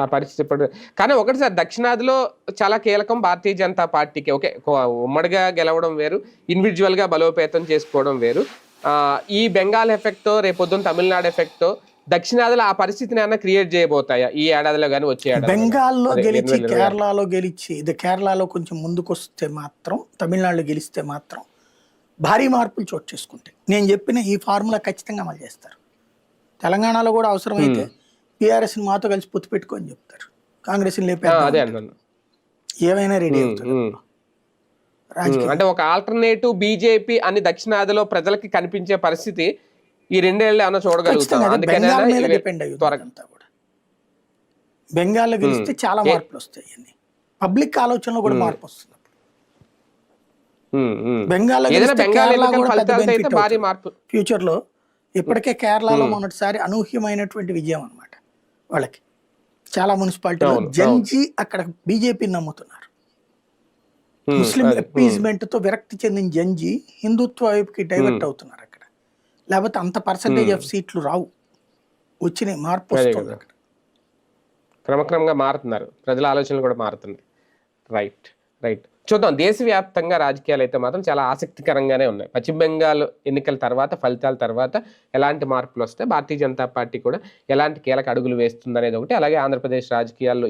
ఆ పరిస్థితి ఇప్పుడు కానీ ఒకటి సార్ దక్షిణాదిలో చాలా కీలకం భారతీయ జనతా పార్టీకి. ఓకే. ఉమ్మడిగా గెలవడం వేరు, ఇండివిజువల్ గా బలోపేతం చేసుకోవడం వేరు. ఈ బెంగాల్ ఎఫెక్టో రేపొద్దున తమిళనాడు ఎఫెక్టో దక్షిణాదిలో ఆ పరిస్థితిని ఏమన్నా క్రియేట్ చేయబోతాయా ఈ ఏడాదిలో కానీ వచ్చే ఏడాది? బెంగాల్లో గెలిచి కేరళలో గెలిచి ఇది కేరళలో కొంచెం ముందుకొస్తే మాత్రం, తమిళనాడులో గెలిస్తే మాత్రం భారీ మార్పులు చోటు చేసుకుంటాయి. నేను చెప్పిన ఈ ఫార్ములా ఖచ్చితంగా అమలు చేస్తారు. తెలంగాణలో కూడా అవసరమైతే టీఆర్ఎస్ మాతో కలిసి పొత్తు పెట్టుకొని చెప్తారు, కాంగ్రెస్ ఏమైనా రెడీ అవుతుంది. అంటే ఒక ఆల్టర్నేటివ్ బీజేపీ అని దక్షిణాదిలో ప్రజలకి కనిపించే పరిస్థితి ఈ 2 ఏళ్ళు ఏమైనా చూడగలుగుతాం. డిపెండ్ అయ్యింది కూడా. బెంగాల్లో గెలిస్తే చాలా మార్పులు వస్తాయి. పబ్లిక్ ఆలోచనలో కూడా మార్పు వస్తుంది. బెంగాల్లో ఫ్యూచర్ లో ఇప్పటికే కేరళలో మొదటిసారి అనూహ్యమైనటువంటి విజయం అన్నమాట వాళ్ళకి. చాలా మున్సిపాలిటీలో జంజీ అక్కడ బీజేపీని నమ్ముతున్నారు. ముస్లిం అపీజ్మెంట్ తో విరక్తి చెందిన జంజీ హిందుత్వ వైపుకి డైవర్ట్ అవుతున్నారు అక్కడ. లేకపోతే అంత పర్సంటేజ్ ఆఫ్ సీట్లు రావు. వచ్చినాయి, మార్పు వస్తుంది అక్కడ. క్రమక్రమంగా మారుతున్నారు, ప్రజల ఆలోచనలు కూడా మారుతున్నాయి. రైట్ రైట్ చూద్దాం. దేశవ్యాప్తంగా రాజకీయాలు అయితే మాత్రం చాలా ఆసక్తికరంగానే ఉన్నాయి. పశ్చిమ బెంగాల్ ఎన్నికల తర్వాత, ఫలితాల తర్వాత ఎలాంటి మార్పులు వస్తాయి, భారతీయ జనతా పార్టీ కూడా ఎలాంటి కీలక అడుగులు వేస్తుంది అనేది ఒకటి. అలాగే ఆంధ్రప్రదేశ్ రాజకీయాల్లో